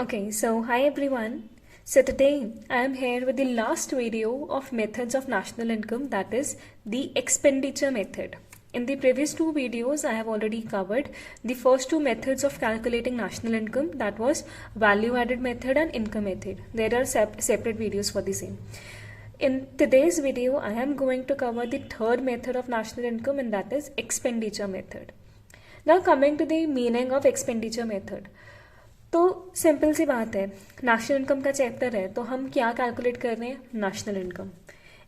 Okay, so hi everyone. So today I am here with the last video of methods of national income, that is the expenditure method. In the previous two videos I have already covered the first two methods of calculating national income, that was value added method and income method. There are separate videos for the same. In today's video I am going to cover the third method of national income, and that is expenditure method. Now coming to the meaning of expenditure method. तो simple सी बात है, national income का chapter है तो हम क्या calculate कर रहे हैं, नेशनल इनकम।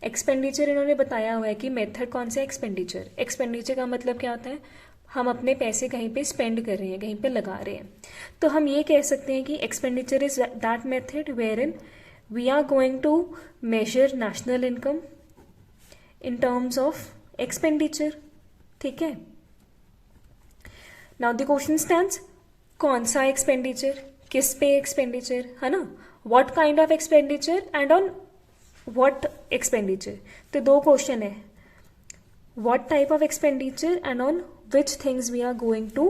एक्सपेंडिचर इन्होंने बताया हुआ है कि मेथड कौन सा है, एक्सपेंडिचर। एक्सपेंडिचर का मतलब क्या होता है, हम अपने पैसे कहीं पे स्पेंड कर रहे हैं, कहीं पे लगा रहे हैं। तो हम ये कह सकते हैं कि expenditure is that method wherein we are going to measure national income in terms of expenditure. ठीक है, नाउ द क्वेश्चन स्टैंड्स, कौन सा एक्सपेंडिचर, किस पे एक्सपेंडिचर, है ना, what kind of expenditure and on what expenditure. तो दो क्वेश्चन है, what type of expenditure and on which things we are going to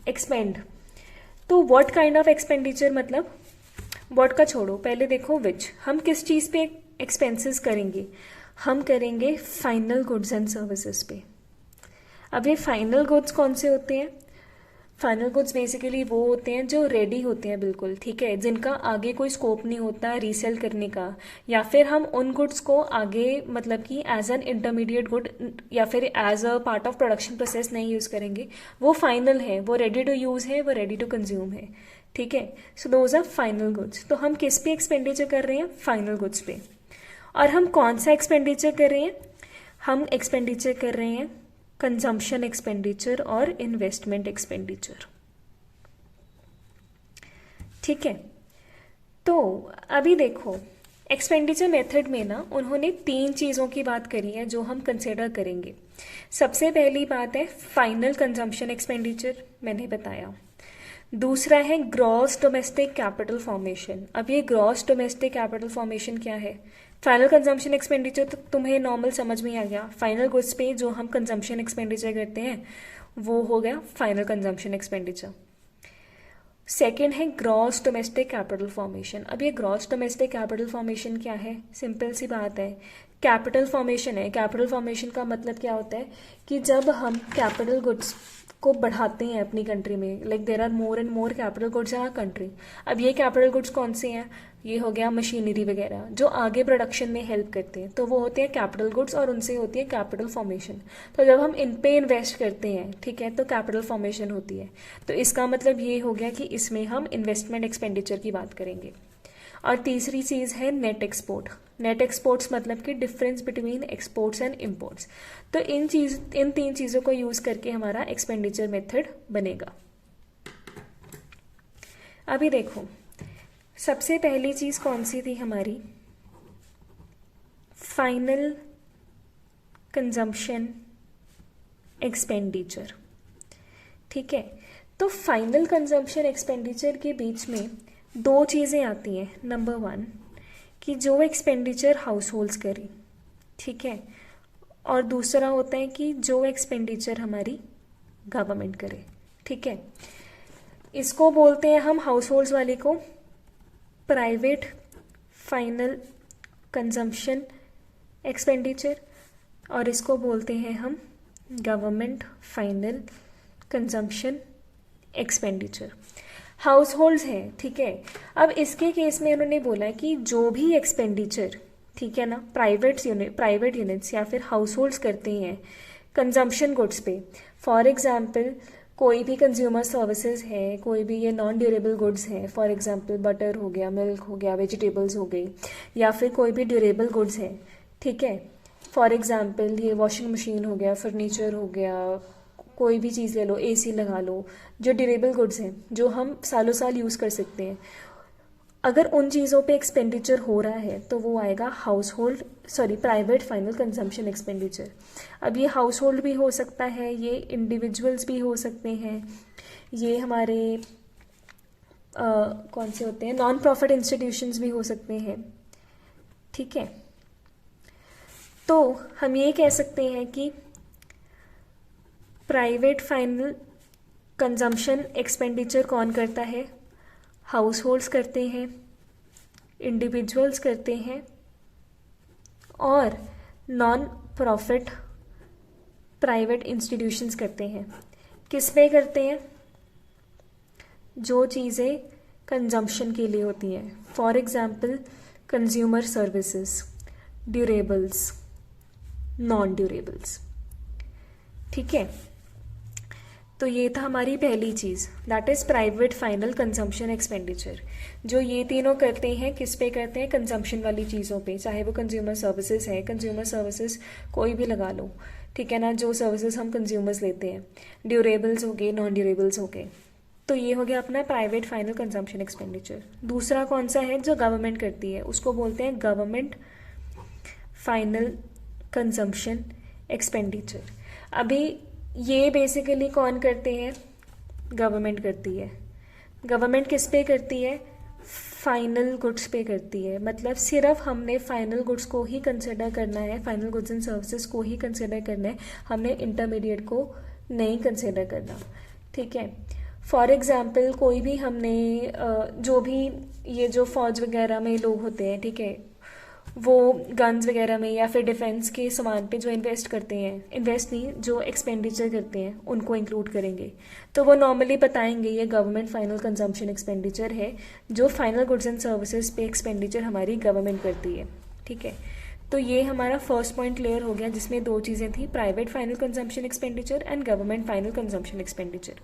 expend. तो व्हाट काइंड ऑफ एक्सपेंडिचर मतलब व्हाट का छोड़ो, पहले देखो विच। हम किस चीज़ पे एक्सपेंसेस करेंगे, हम करेंगे फाइनल गुड्स एंड सर्विसेज पे। अब ये फाइनल गुड्स कौन से होते हैं, फाइनल गुड्स बेसिकली वो होते हैं जो रेडी होते हैं बिल्कुल, ठीक है, जिनका आगे कोई स्कोप नहीं होता रीसेल करने का, या फिर हम उन गुड्स को आगे मतलब कि एज एन इंटरमीडिएट गुड या फिर as a part of production process नहीं यूज़ करेंगे। वो फाइनल है, वो रेडी टू यूज़ है, वो रेडी टू कंज्यूम है। ठीक है, so those are final goods. तो हम किस पे एक्सपेंडिचर कर रहे हैं, फाइनल गुड्स पे। और हम कौन सा एक्सपेंडिचर कर रहे हैं, हम एक्सपेंडिचर कर रहे हैं कंजम्पशन एक्सपेंडिचर और इन्वेस्टमेंट एक्सपेंडिचर। ठीक है, तो अभी देखो एक्सपेंडिचर मेथड में ना उन्होंने तीन चीज़ों की बात करी है जो हम कंसिडर करेंगे। सबसे पहली बात है फाइनल कंजम्पशन एक्सपेंडिचर, मैंने बताया। दूसरा है ग्रॉस डोमेस्टिक कैपिटल फॉर्मेशन। अब ये ग्रॉस डोमेस्टिक कैपिटल फॉर्मेशन क्या है, फाइनल कंजम्पशन एक्सपेंडिचर तो तुम्हें नॉर्मल समझ में आ गया, फाइनल गुड्स पे जो हम कंजम्पशन एक्सपेंडिचर करते हैं वो हो गया फाइनल कंजम्पशन एक्सपेंडिचर। सेकेंड है ग्रॉस डोमेस्टिक कैपिटल फॉर्मेशन। अब ये ग्रॉस डोमेस्टिक कैपिटल फॉर्मेशन क्या है, सिंपल सी बात है, कैपिटल फॉर्मेशन है। कैपिटल फॉर्मेशन का मतलब क्या होता है कि जब हम कैपिटल गुड्स को बढ़ाते हैं अपनी कंट्री में, like there are more and more capital goods in our country. अब ये कैपिटल गुड्स कौन से हैं, ये हो गया मशीनरी वगैरह जो आगे प्रोडक्शन में हेल्प करते हैं, तो वो होते हैं कैपिटल गुड्स और उनसे होती है कैपिटल फॉर्मेशन। तो जब हम इन पे इन्वेस्ट करते हैं, ठीक है, तो कैपिटल फॉर्मेशन होती है। तो इसका मतलब ये हो गया कि इसमें हम इन्वेस्टमेंट एक्सपेंडिचर की बात करेंगे। और तीसरी चीज़ है नेट एक्सपोर्ट। नेट एक्सपोर्ट्स मतलब कि difference between exports and imports. तो इन तीन चीज़ों को यूज़ करके हमारा एक्सपेंडिचर मेथड बनेगा। अभी देखो सबसे पहली चीज़ कौन सी थी हमारी, फाइनल कंजम्पशन एक्सपेंडिचर। ठीक है, तो फाइनल कंजम्पशन एक्सपेंडिचर के बीच में दो चीज़ें आती हैं। नंबर वन कि जो एक्सपेंडिचर हाउस होल्ड्स करें, ठीक है, और दूसरा होता है कि जो एक्सपेंडिचर हमारी गवर्नमेंट करे। ठीक है, इसको बोलते हैं हम हाउस होल्ड्स वाले को प्राइवेट फाइनल कंजम्पशन एक्सपेंडिचर, और इसको बोलते हैं हम government final consumption expenditure. House holds है, ठीक है। अब इसके केस में उन्होंने बोला कि जो भी एक्सपेंडिचर, ठीक है ना, प्राइवेट यूनिट्स या फिर हाउस होल्ड्स करते हैं कंजम्पशन गुड्स पे, फॉर एग्जांपल कोई भी कंज्यूमर सर्विसेज है, कोई भी ये नॉन ड्यूरेबल गुड्स हैं, फॉर एग्जांपल बटर हो गया, मिल्क हो गया, वेजिटेबल्स हो गई, या फिर कोई भी ड्यूरेबल गुड्स है, ठीक है, फॉर एग्जांपल ये वॉशिंग मशीन हो गया, फर्नीचर हो गया, कोई भी चीज़ ले लो, एसी लगा लो, जो ड्यूरेबल गुड्स हैं जो हम सालों साल यूज़ कर सकते हैं, अगर उन चीज़ों पे एक्सपेंडिचर हो रहा है तो वो आएगा प्राइवेट फाइनल कंजम्पशन एक्सपेंडिचर। अब ये हाउस होल्ड भी हो सकता है, ये इंडिविजुअल्स भी हो सकते हैं, ये हमारे कौन से होते हैं, नॉन प्रॉफिट इंस्टीट्यूशंस भी हो सकते हैं। ठीक है, तो हम ये कह सकते हैं कि प्राइवेट फाइनल कंजम्पशन एक्सपेंडिचर कौन करता है? हाउस होल्ड्स करते हैं, इंडिविजुअल्स करते हैं और नॉन प्रॉफिट प्राइवेट इंस्टीट्यूशंस करते हैं। किस पे करते हैं? जो चीज़ें कंजम्पशन के लिए होती हैं, for example consumer services, durables, non durables. ठीक है, तो ये था हमारी पहली चीज़, that is private final consumption expenditure. जो ये तीनों करते हैं, किस पे करते हैं? कंजम्पशन वाली चीज़ों पे, चाहे वो कंज्यूमर सर्विसेज है, कंज्यूमर सर्विसेज कोई भी लगा लो, ठीक है ना, जो सर्विसेज हम कंज्यूमर्स लेते हैं, ड्यूरेबल्स हो गए, नॉन ड्यूरेबल्स हो गए। तो ये हो गया अपना प्राइवेट फाइनल कंजम्पशन एक्सपेंडिचर। दूसरा कौन सा है? जो गवर्नमेंट करती है, उसको बोलते हैं गवर्नमेंट फाइनल कंजम्पशन एक्सपेंडिचर। अभी ये बेसिकली कौन करते हैं? गवर्नमेंट करती है। गवर्नमेंट किस पे करती है? फाइनल गुड्स पे करती है। मतलब सिर्फ हमने फाइनल गुड्स को ही कंसिडर करना है, फाइनल गुड्स एंड सर्विसेज को ही कंसिडर करना है, हमने इंटरमीडिएट को नहीं कंसिडर करना। ठीक है, फॉर एग्जाम्पल कोई भी हमने जो भी ये जो फौज वगैरह में लोग होते हैं, ठीक है, वो गन्स वगैरह में या फिर डिफेंस के सामान पे जो इन्वेस्ट करते हैं, इन्वेस्ट नहीं, जो एक्सपेंडिचर करते हैं, उनको इंक्लूड करेंगे। तो वो नॉर्मली बताएंगे ये गवर्नमेंट फाइनल कंजम्पशन एक्सपेंडिचर है, जो फाइनल गुड्स एंड सर्विसेज पे एक्सपेंडिचर हमारी गवर्नमेंट करती है। ठीक है, तो ये हमारा फर्स्ट पॉइंट क्लियर हो गया, जिसमें दो चीज़ें थी, private final consumption expenditure and government final consumption expenditure.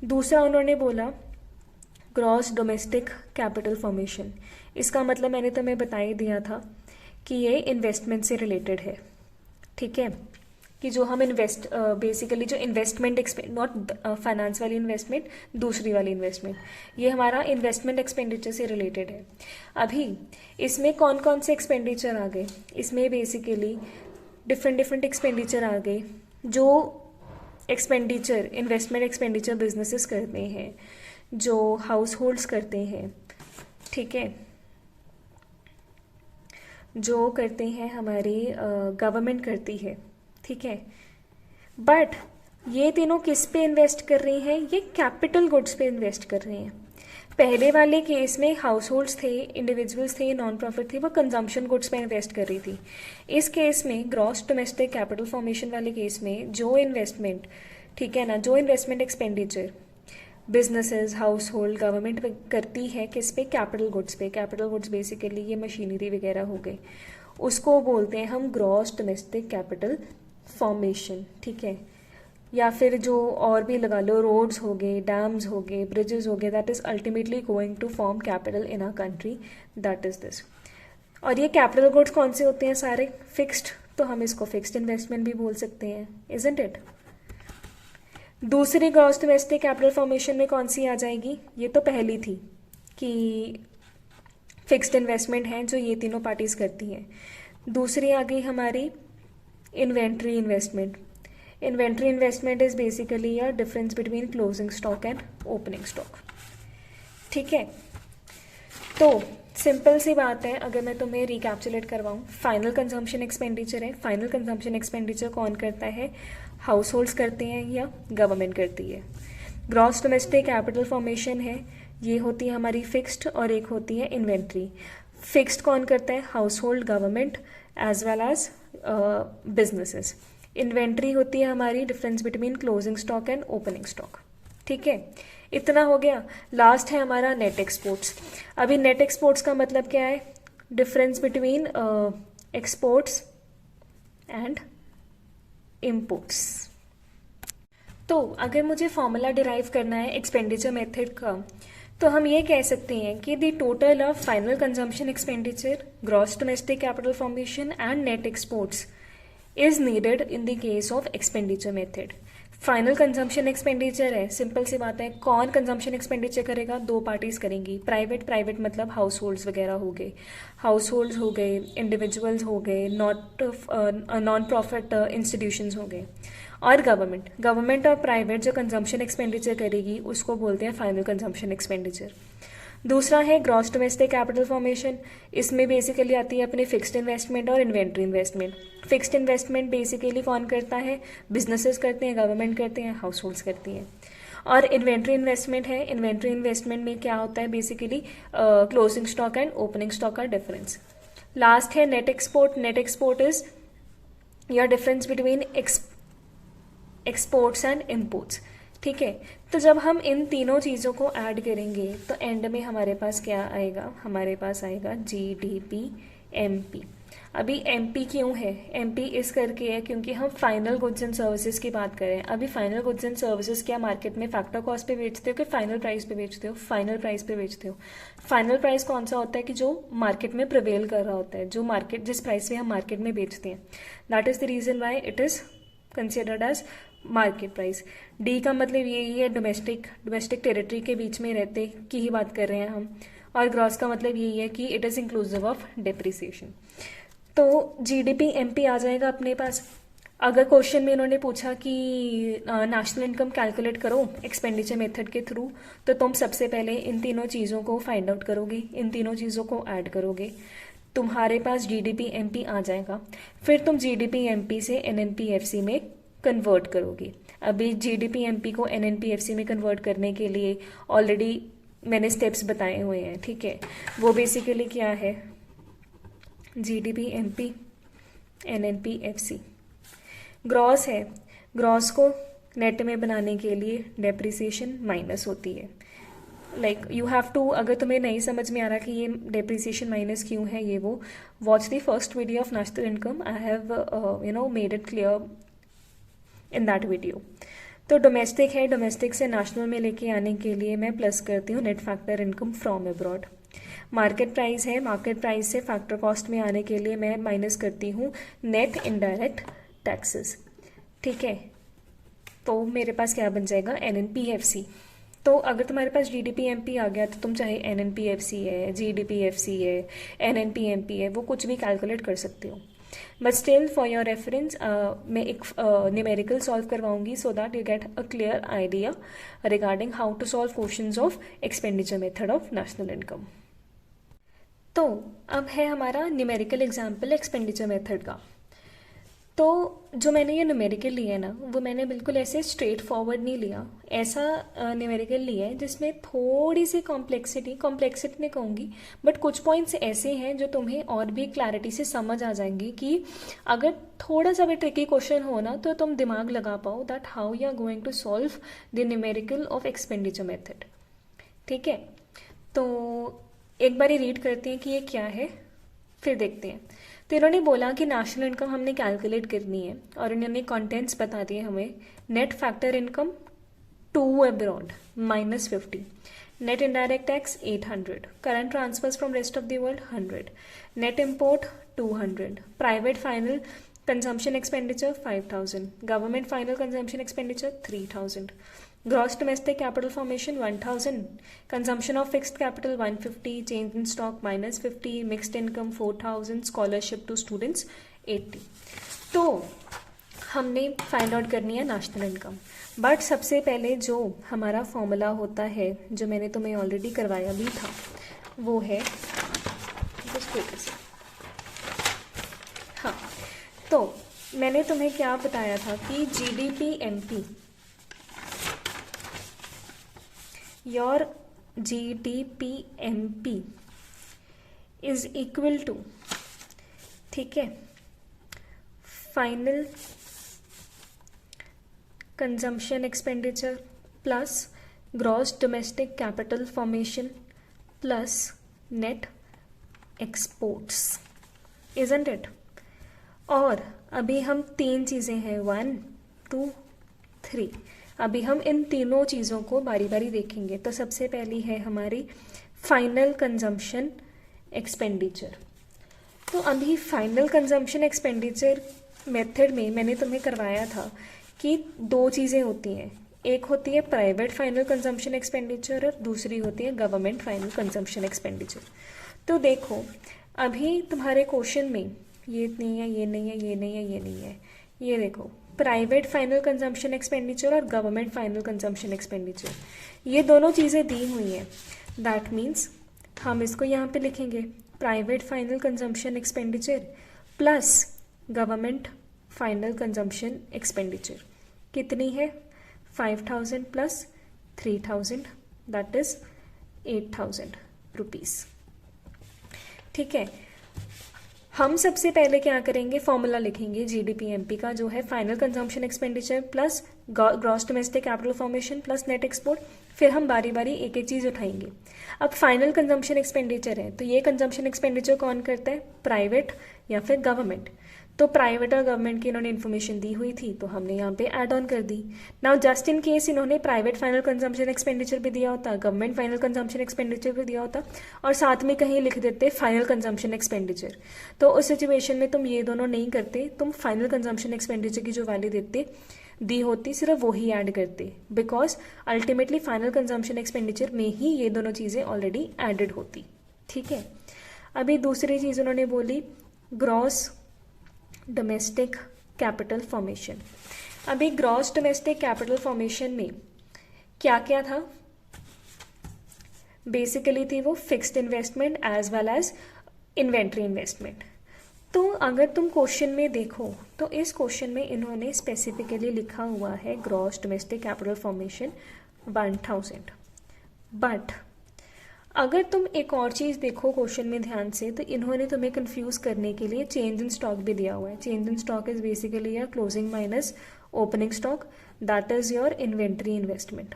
दूसरा उन्होंने बोला ग्रॉस डोमेस्टिक कैपिटल फॉर्मेशन। इसका मतलब मैंने तुम्हें बता ही दिया था कि ये इन्वेस्टमेंट से रिलेटेड है। ठीक है, कि जो हम बेसिकली जो इन्वेस्टमेंट नॉट फाइनेंस वाली इन्वेस्टमेंट, दूसरी वाली इन्वेस्टमेंट, ये हमारा इन्वेस्टमेंट एक्सपेंडिचर से रिलेटेड है। अभी इसमें कौन कौन से एक्सपेंडिचर आ गए? इसमें बेसिकली डिफरेंट एक्सपेंडिचर आ गए। जो एक्सपेंडिचर इन्वेस्टमेंट एक्सपेंडिचर बिजनेसेस करते हैं, जो हाउस होल्ड्स करते हैं, ठीक है, जो करते हैं हमारी गवर्नमेंट करती है। ठीक है, बट ये तीनों किस पे इन्वेस्ट कर रही हैं? ये कैपिटल गुड्स पे इन्वेस्ट कर रहे हैं। पहले वाले केस में हाउस होल्ड्स थे, इंडिविजुअल्स थे, नॉन प्रॉफिट थे, वो कंजम्पशन गुड्स पे इन्वेस्ट कर रही थी। इस केस में ग्रॉस डोमेस्टिक कैपिटल फॉर्मेशन वाले केस में जो इन्वेस्टमेंट, ठीक है ना, जो investment expenditure businesses, house hold, government करती है किस पे? कैपिटल गुड्स पे। कैपिटल गुड्स बेसिकली ये मशीनरी वगैरह हो गई, उसको बोलते हैं हम ग्रॉस डोमेस्टिक कैपिटल फॉर्मेशन। ठीक है, या फिर जो और भी लगा लो, रोड्स हो गए, डैम्स हो गए, ब्रिजेस हो गए, that is ultimately going to form capital in a country, that is this. और ये कैपिटल गुड्स कौन से होते हैं? सारे फिक्स्ड, तो हम इसको फिक्स्ड इन्वेस्टमेंट भी बोल सकते हैं, इजंट इट? दूसरी ग्रॉस डोमेस्टिक कैपिटल फॉर्मेशन में कौन सी आ जाएगी? ये तो पहली थी कि फिक्स्ड इन्वेस्टमेंट है जो ये तीनों पार्टीज करती हैं। दूसरी आ गई हमारी inventory investment. Inventory investment is basically a difference between closing stock and opening stock. ठीक है, तो सिंपल सी बात है, अगर मैं तुम्हें रिकैप्चुलेट करवाऊँ, फाइनल कंजम्पशन एक्सपेंडिचर है। फाइनल कंजम्पशन एक्सपेंडिचर कौन करता है? हाउस होल्ड्स करते हैं या गवर्नमेंट करती है। ग्रॉस डोमेस्टिक कैपिटल फॉर्मेशन है, ये होती है हमारी फिक्स्ड और एक होती है इन्वेंट्री। फिक्स्ड कौन करता है? Household, government as well as businesses. Inventory होती है हमारी difference between closing stock and opening stock. ठीक है, इतना हो गया। लास्ट है हमारा नेट एक्सपोर्ट्स। अभी नेट एक्सपोर्ट्स का मतलब क्या है? Difference between exports and imports. तो अगर मुझे फॉर्मूला डिराइव करना है एक्सपेंडिचर मेथड का, तो हम ये कह सकते हैं कि the total of final consumption expenditure, gross domestic capital formation and net exports is needed in the case of expenditure method. Final consumption expenditure है, सिंपल सी बात है, कौन कंजम्पशन एक्सपेंडिचर करेगा? दो पार्टीज करेंगी। प्राइवेट मतलब हाउस होल्ड्स वगैरह हो गए, हाउस होल्ड्स हो गए, इंडिविजुअल्स हो गए, नॉन प्रॉफिट इंस्टीट्यूशंस हो गए, और गवर्नमेंट और प्राइवेट जो कंजम्पशन एक्सपेंडिचर करेगी उसको बोलते हैं फाइनल कंजम्पशन एक्सपेंडिचर। दूसरा है ग्रॉस डोमेस्टिक कैपिटल फॉर्मेशन। इसमें बेसिकली आती है अपनी फिक्स्ड इन्वेस्टमेंट और inventory investment. Fixed investment basically कौन करता है? बिजनेसेस करते हैं, गवर्नमेंट करते हैं, हाउस होल्ड्स करती हैं। और इन्वेंट्री इन्वेस्टमेंट है, इन्वेंट्री इन्वेस्टमेंट में क्या होता है basically closing stock and opening stock का डिफरेंस। लास्ट है net export, net export is your difference between exports and imports. ठीक है, तो जब हम इन तीनों चीज़ों को ऐड करेंगे तो एंड में हमारे पास क्या आएगा, हमारे पास आएगा GDP MP। अभी MP क्यों है, MP इस करके है क्योंकि हम फाइनल गुड्स एंड सर्विसेज की बात करें। अभी फाइनल गुड्स एंड सर्विसेज क्या मार्केट में फैक्टर कॉस्ट पे बेचते हो कि फाइनल प्राइस पे बेचते हो, फाइनल प्राइस पे बेचते हो। फाइनल प्राइस कौन सा होता है कि जो मार्केट में प्रिवेल कर रहा होता है, जो मार्केट जिस प्राइस पे हम मार्केट में बेचते हैं, that is the reason why it is considered as market price. D का मतलब यही है डोमेस्टिक टेरिटरी के बीच में रहते की ही बात कर रहे हैं हम, और ग्रॉस का मतलब यही है कि it is inclusive of depreciation. तो GDP MP आ जाएगा अपने पास। अगर क्वेश्चन में इन्होंने पूछा कि नेशनल इनकम कैलकुलेट करो एक्सपेंडिचर मेथड के थ्रू, तो तुम सबसे पहले इन तीनों चीज़ों को फाइंड आउट करोगे, इन तीनों चीज़ों को ऐड करोगे, तुम्हारे पास GDP MP आ जाएगा। फिर तुम GDP MP से NNPFC में कन्वर्ट करोगे। अभी GDP MP को NNPFC में कन्वर्ट करने के लिए ऑलरेडी मैंने स्टेप्स बताए हुए हैं। ठीक है, वो बेसिकली क्या है, GDP MP NNPFC ग्रॉस है, ग्रॉस को नेट में बनाने के लिए डेप्रिसिएशन माइनस होती है। लाइक यू हैव टू, अगर तुम्हें नहीं समझ में आ रहा कि ये डेप्रिसिएशन माइनस क्यों है, ये वो watch the first video of national income, I have made it clear in that video. तो डोमेस्टिक है, डोमेस्टिक से नेशनल में लेके आने के लिए मैं प्लस करती हूँ net factor income from abroad. Market price है, मार्केट प्राइस से फैक्टर कॉस्ट में आने के लिए मैं माइनस करती हूँ नेट इनडायरेक्ट टैक्सेस। ठीक है, तो मेरे पास क्या बन जाएगा NNPFC। तो अगर तुम्हारे पास GDP MP आ गया तो तुम चाहे NNPFC है, GDPFC है, NNPMP है, वो कुछ भी कैलकुलेट कर सकते हो। But still for your reference मैं एक न्यूमेरिकल सॉल्व करवाऊंगी so that you get a clear idea regarding how to solve questions of expenditure method of national income. तो अब है हमारा न्यूमेरिकल एग्जाम्पल एक्सपेंडिचर मेथड का। तो जो मैंने ये न्यूमेरिकल लिया है ना, वो मैंने बिल्कुल ऐसे स्ट्रेट फॉरवर्ड नहीं लिया, ऐसा न्यूमेरिकल लिया है जिसमें थोड़ी सी कॉम्प्लेक्सिटी नहीं कहूँगी, बट कुछ पॉइंट्स ऐसे हैं जो तुम्हें और भी क्लैरिटी से समझ आ जाएंगी कि अगर थोड़ा सा भी ट्रिकी क्वेश्चन हो ना तो तुम दिमाग लगा पाओ that how you are going to solve the numerical of expenditure method. ठीक है, तो एक बार रीड करते हैं कि ये क्या है, फिर देखते हैं। तो इन्होंने बोला कि नेशनल इनकम हमने कैलकुलेट करनी है और इन्होंने कंटेंट्स बता दिए हमें। Net factor income to abroad -50, net indirect tax 800, current transfers from rest of the world 100, net import 200, private final consumption expenditure 5000, government final consumption expenditure 3000, gross domestic capital formation 1000, consumption of fixed capital 150, change in stock -50, mixed income 4000, scholarship to students 80। तो हमने find out करनी है national income. But सबसे पहले जो हमारा formula होता है, जो मैंने तुम्हें ऑलरेडी करवाया भी था, वो है हाँ, तो मैंने तुम्हें क्या बताया था कि GDP MP, your GDP MP is equal to, ठीक है, final consumption expenditure plus gross domestic capital formation plus net exports, isn't it. और अभी हम तीन चीज़ें हैं, 1 2 3, अभी हम इन तीनों चीज़ों को बारी बारी देखेंगे। तो सबसे पहली है हमारी फाइनल कंजम्पशन एक्सपेंडिचर। तो अभी फाइनल कंजम्पशन एक्सपेंडिचर मेथड में मैंने तुम्हें करवाया था कि दो चीज़ें होती हैं, एक होती है प्राइवेट फाइनल कंजम्पशन एक्सपेंडिचर और दूसरी होती है गवर्नमेंट फाइनल कंजम्पशन एक्सपेंडिचर। तो देखो अभी तुम्हारे क्वेश्चन में ये नहीं है, ये नहीं है, ये नहीं है, ये नहीं है, ये देखो प्राइवेट फाइनल कंजम्पशन एक्सपेंडिचर और गवर्नमेंट फाइनल कंजम्पशन एक्सपेंडिचर, ये दोनों चीज़ें दी हुई हैं। दैट मीन्स हम इसको यहाँ पे लिखेंगे private final consumption expenditure plus government final consumption expenditure. कितनी है? 5000 प्लस 3000, दैट इज 8000 रुपीज़। ठीक है, हम सबसे पहले क्या करेंगे, फॉर्मूला लिखेंगे जीडीपीएमपी का, जो है final consumption expenditure plus gross domestic capital formation plus net export. फिर हम बारी बारी एक एक चीज़ उठाएंगे। अब फाइनल कंजम्पशन एक्सपेंडिचर है, तो ये कंजम्पशन एक्सपेंडिचर कौन करता है, प्राइवेट या फिर गवर्नमेंट। तो प्राइवेट और गवर्नमेंट की इन्होंने इन्फॉर्मेशन दी हुई थी, तो हमने यहाँ पे ऐड ऑन कर दी। नाउ जस्ट इन केस इन्होंने प्राइवेट फाइनल कंजम्पशन एक्सपेंडिचर भी दिया होता, गवर्नमेंट फाइनल कंजम्पशन एक्सपेंडिचर भी दिया होता, और साथ में कहीं लिख देते फाइनल कंजम्पशन एक्सपेंडिचर, तो उस सिचुएशन में तुम ये दोनों नहीं करते, तुम फाइनल कंजम्पशन एक्सपेंडिचर की जो वैल्यू देते दी होती सिर्फ वही ऐड करते, because ultimately final consumption expenditure में ही ये दोनों चीज़ें ऑलरेडी एडेड होती। ठीक है, अभी दूसरी चीज़ उन्होंने बोली ग्रॉस डोमेस्टिक कैपिटल फॉर्मेशन। अभी ग्रॉस डोमेस्टिक कैपिटल फॉर्मेशन में क्या क्या था, बेसिकली थी वो fixed investment as well as inventory investment. तो अगर तुम क्वेश्चन में देखो तो इस क्वेश्चन में इन्होंने स्पेसिफिकली लिखा हुआ है gross domestic capital formation 1000। But अगर तुम एक और चीज़ देखो क्वेश्चन में ध्यान से, तो इन्होंने तुम्हें कंफ्यूज करने के लिए चेंज इन स्टॉक भी दिया हुआ है। Change in stock is basically your closing minus opening stock, that is your inventory investment,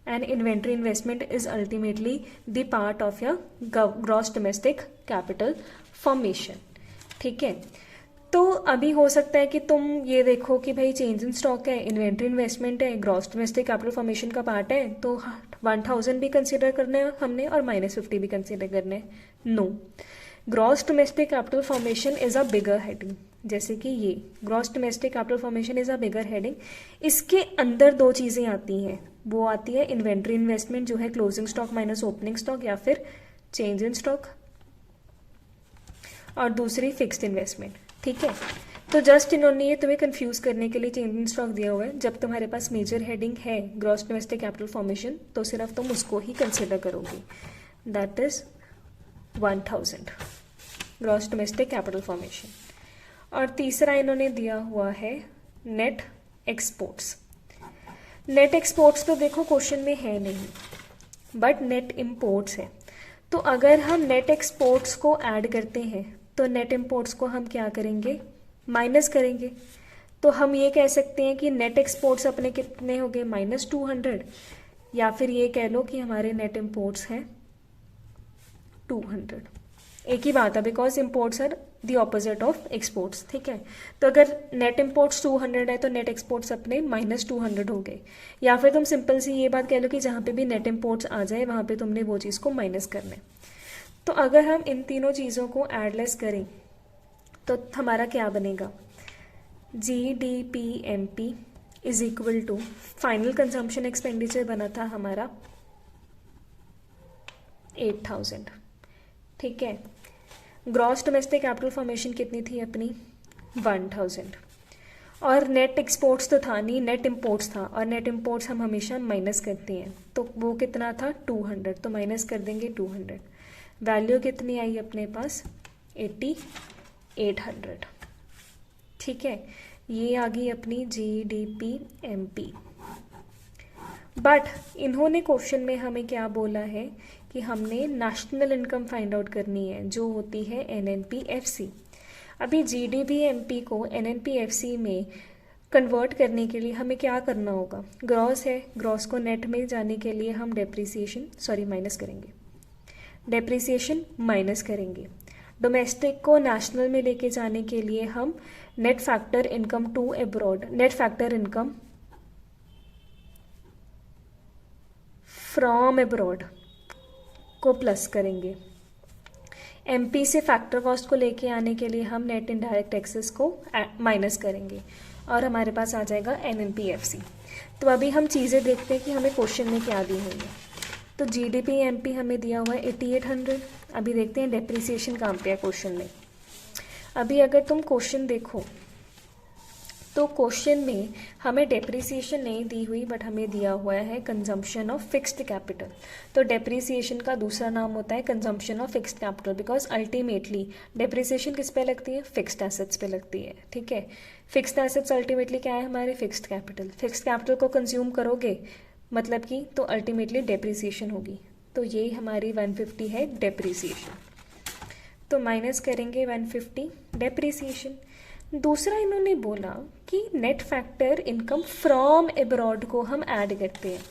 and inventory investment is ultimately the part of your gross domestic capital formation. ठीक है, तो अभी हो सकता है कि तुम ये देखो कि भाई चेंज इन स्टॉक है, इन्वेंट्री इन्वेस्टमेंट है, ग्रॉस डोमेस्टिक कैपिटल फॉर्मेशन का पार्ट है, तो 1000 भी कंसीडर करना है हमने और -50 भी कंसीडर करना है। No, gross domestic capital formation is a bigger heading, जैसे कि ये gross domestic capital formation is a bigger heading. इसके अंदर दो चीज़ें आती हैं, वो आती है इन्वेंट्री इन्वेस्टमेंट जो है closing stock minus opening stock या फिर चेंज इन स्टॉक, और दूसरी फिक्स्ड इन्वेस्टमेंट। ठीक है, तो जस्ट इन्होंने ये तुम्हें कंफ्यूज करने के लिए चेंज इन स्टॉक दिया हुआ है। जब तुम्हारे पास मेजर हेडिंग है ग्रॉस डोमेस्टिक कैपिटल फॉर्मेशन, तो सिर्फ तुम उसको ही कंसिडर करोगे, that is 1000 gross domestic capital formation. और तीसरा इन्होंने दिया हुआ है नेट एक्सपोर्ट्स। नेट एक्सपोर्ट्स तो देखो क्वेश्चन में है नहीं, बट नेट इम्पोर्ट्स है। तो अगर हम नेट एक्सपोर्ट्स को ऐड करते हैं तो नेट इम्पोर्ट्स को हम क्या करेंगे, माइनस करेंगे। तो हम ये कह सकते हैं कि नेट एक्सपोर्ट्स अपने कितने हो गए, -200, या फिर ये कह लो कि हमारे नेट इम्पोर्ट्स हैं 200। एक ही बात है, because imports are the opposite of exports. ठीक है, तो अगर नेट इम्पोर्ट्स 200 है तो नेट एक्सपोर्ट्स अपने -200 हो गए, या फिर तुम सिंपल सी ये बात कह लो कि जहाँ पे भी नेट इम्पोर्ट्स आ जाए वहाँ पे तुमने वो चीज़ को माइनस करना है। तो अगर हम इन तीनों चीज़ों को एडलेस करें तो हमारा क्या बनेगा, GDPMP is equal to final consumption expenditure बना था हमारा 8000। ठीक है, ग्रॉस डोमेस्टिक कैपिटल फॉर्मेशन कितनी थी अपनी 1000, और नेट एक्सपोर्ट्स तो था नहीं, नेट इम्पोर्ट्स था, और नेट इम्पोर्ट्स हम हमेशा माइनस करते हैं, तो वो कितना था 200, तो माइनस कर देंगे 200। वैल्यू कितनी आई अपने पास 8800। ठीक है, ये आ गई अपनी GDPMP। बट इन्होंने क्वेश्चन में हमें क्या बोला है कि हमने नेशनल इनकम फाइंड आउट करनी है, जो होती है NNPFC। अभी GDPMP को NNPFC में कन्वर्ट करने के लिए हमें क्या करना होगा, ग्रॉस है, ग्रॉस को नेट में जाने के लिए हम माइनस करेंगे, डेप्रिसिएशन माइनस करेंगे। डोमेस्टिक को नेशनल में लेके जाने के लिए हम net factor income to abroad, net factor income from abroad को प्लस करेंगे। MP से फैक्टर कॉस्ट को लेके आने के लिए हम नेट इनडायरेक्ट टैक्सेस को माइनस करेंगे, और हमारे पास आ जाएगा NNPFC। तो अभी हम चीज़ें देखते हैं कि हमें क्वेश्चन में क्या दी हुई है। तो GDPMP हमें दिया हुआ है 8800। अभी देखते हैं डेप्रिसिएशन कहाँ पे है क्वेश्चन में। अभी अगर तुम क्वेश्चन देखो तो क्वेश्चन में हमें डेप्रिसिएशन नहीं दी हुई, बट हमें दिया हुआ है कंजम्पशन ऑफ फिक्स्ड कैपिटल। तो डेप्रिसिएशन का दूसरा नाम होता है consumption of fixed capital, because ultimately depreciation किस पे लगती है, फिक्स्ड एसेट्स पे लगती है। ठीक है, फिक्स्ड एसेट्स अल्टीमेटली क्या है, हमारे फिक्स्ड कैपिटल। फिक्स्ड कैपिटल को कंज्यूम करोगे मतलब कि तो अल्टीमेटली डेप्रिसिएशन होगी, तो ये हमारी 150 है डेप्रिसिएशन, तो माइनस करेंगे 150 डेप्रिसिएशन। दूसरा इन्होंने बोला कि net factor income from abroad को हम ऐड करते हैं,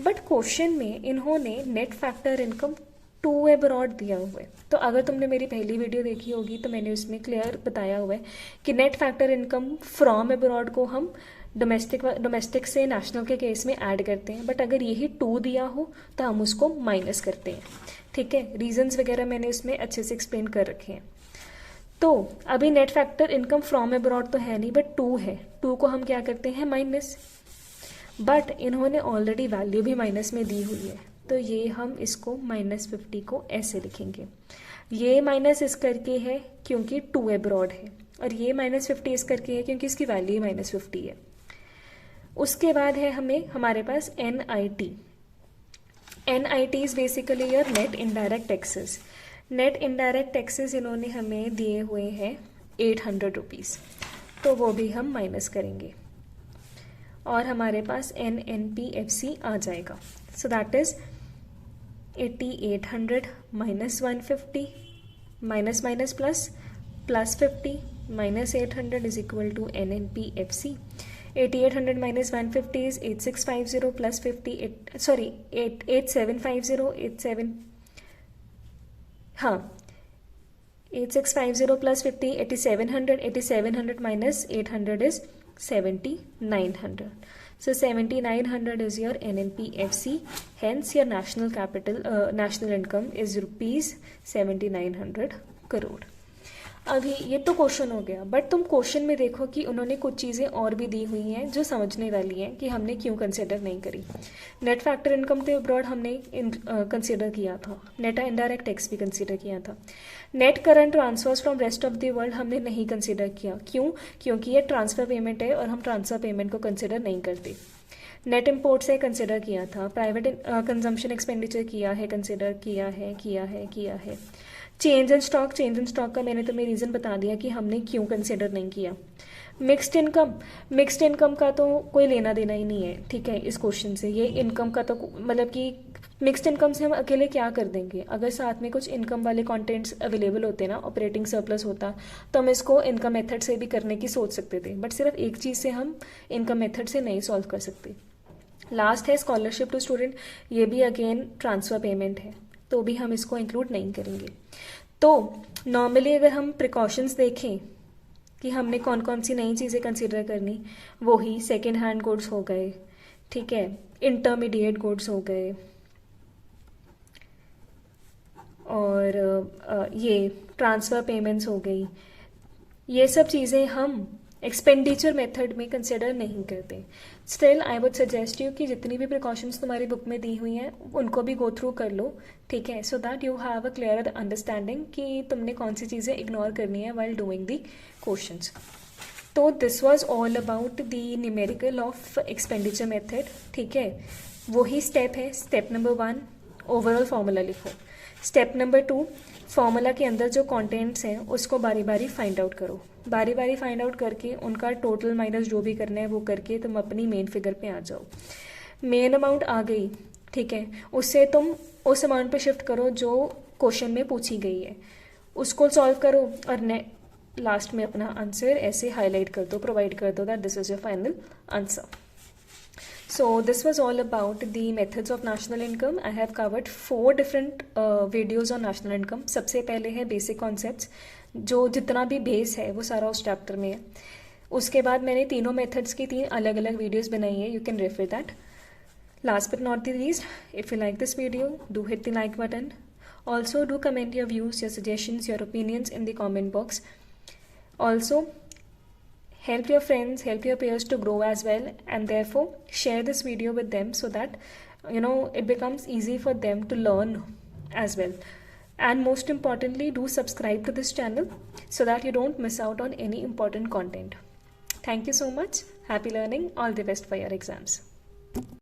बट क्वेश्चन में इन्होंने net factor income to abroad दिया हुआ है। तो अगर तुमने मेरी पहली वीडियो देखी होगी तो मैंने उसमें क्लियर बताया हुआ है कि net factor income from abroad को हम डोमेस्टिक से नेशनल के केस में ऐड करते हैं, बट अगर यही टू दिया हो तो हम उसको माइनस करते हैं। ठीक है, रीजंस वगैरह मैंने उसमें अच्छे से एक्सप्लेन कर रखे हैं। तो अभी net factor income from abroad तो है नहीं, बट टू है, टू को हम क्या करते हैं माइनस, बट इन्होंने ऑलरेडी वैल्यू भी माइनस में दी हुई है, तो ये हम इसको -50 को ऐसे लिखेंगे। ये माइनस इस करके है क्योंकि टू अब्रॉड है, और ये -50 इस करके है क्योंकि इसकी वैल्यू -50 है। उसके बाद है हमारे पास NIT। NIT is basically your net indirect taxes. Net indirect taxes इन्होंने हमें दिए हुए हैं 800 रुपीज़, तो वो भी हम माइनस करेंगे और हमारे पास NNPFC आ जाएगा। So that is 8800 minus 150 minus minus plus plus 50 minus 800 is equal to NNPFC। 8800 minus 150 is 8650 plus 50 8750 हाँ 8650 plus 50 8700 minus 800 is 7900. So 7900 is your NNPFC. Hence your national income is rupees 7900 crore. अभी ये तो question हो गया, but तुम question में देखो कि उन्होंने कुछ चीज़ें और भी दी हुई हैं जो समझने वाली हैं कि हमने क्यों कंसिडर नहीं करी। नेट फैक्टर इनकम तो अब्रॉड हमने कंसिडर किया था, नेट इनडायरेक्ट टैक्स भी कंसिडर किया था। Net current transfers from rest of the world हमने नहीं कंसिडर किया, क्यों? क्योंकि ये ट्रांसफ़र पेमेंट है और हम ट्रांसफ़र पेमेंट को कंसिडर नहीं करते। नेट इम्पोर्ट से कंसिडर किया था, प्राइवेट कंजम्पशन एक्सपेंडिचर किया है, कंसिडर किया है। चेंज इन स्टॉक का मैंने तुम्हें रीज़न बता दिया कि हमने क्यों कंसिडर नहीं किया। मिक्स्ड इनकम का तो कोई लेना देना ही नहीं है, ठीक है, इस क्वेश्चन से। ये इनकम का तो मतलब कि मिक्स्ड इनकम से हम अकेले क्या कर देंगे, अगर साथ में कुछ इनकम वाले कंटेंट्स अवेलेबल होते ना, ऑपरेटिंग सरप्लस होता, तो हम इसको इनकम मेथड से भी करने की सोच सकते थे, बट सिर्फ एक चीज़ से हम इनकम मेथड से नहीं सॉल्व कर सकते। लास्ट है स्कॉलरशिप टू स्टूडेंट, ये भी अगेन ट्रांसफ़र पेमेंट है, तो भी हम इसको इंक्लूड नहीं करेंगे। तो नॉर्मली अगर हम प्रिकॉशंस देखें कि हमने कौन कौन सी नई चीज़ें कंसिडर करनी, वो ही सेकेंड हैंड गुड्स हो गए, ठीक है, इंटरमीडिएट गुड्स हो गए, और ये ट्रांसफ़र पेमेंट्स हो गई, ये सब चीज़ें हम एक्सपेंडिचर मेथड में कंसिडर नहीं करते। Still I would suggest you कि जितनी भी प्रिकॉशंस तुम्हारी बुक में दी हुई हैं उनको भी गो थ्रू कर लो, ठीक है, सो that you have a clear understanding कि तुमने कौन सी चीज़ें इग्नोर करनी है वाइल डूइंग दी क्वेश्चंस। तो this was all about the numerical of expenditure method, ठीक है। वही स्टेप है, स्टेप नंबर 1 ओवरऑल फार्मूला लिखो, स्टेप नंबर 2 फार्मूला के अंदर जो कंटेंट्स हैं उसको बारी बारी फाइंड आउट करो, बारी बारी फाइंड आउट करके उनका टोटल माइनस जो भी करना है वो करके तुम अपनी मेन फिगर पे आ जाओ। मेन अमाउंट आ गई, ठीक है, उससे तुम उस अमाउंट पे शिफ्ट करो जो क्वेश्चन में पूछी गई है, उसको सॉल्व करो और लास्ट में अपना आंसर ऐसे हाईलाइट कर दो, प्रोवाइड कर दो that this is your final answer. So this was all about the methods of national income. I have covered 4 different videos on national income. सबसे पहले है basic concepts, जो जितना भी बेस है वो सारा उस चैप्टर में है। उसके बाद मैंने तीनों मेथड्स की 3 अलग अलग वीडियोस बनाई है, you can refer that. Last but not the least, if you like this video do hit the like button, also do comment your views, your suggestions, your opinions in the comment box. Also help your friends, help your peers to grow as well, and therefore share this video with them so that it becomes easy for them to learn as well. And most importantly, do subscribe to this channel so that you don't miss out on any important content. Thank you so much. Happy learning. All the best for your exams.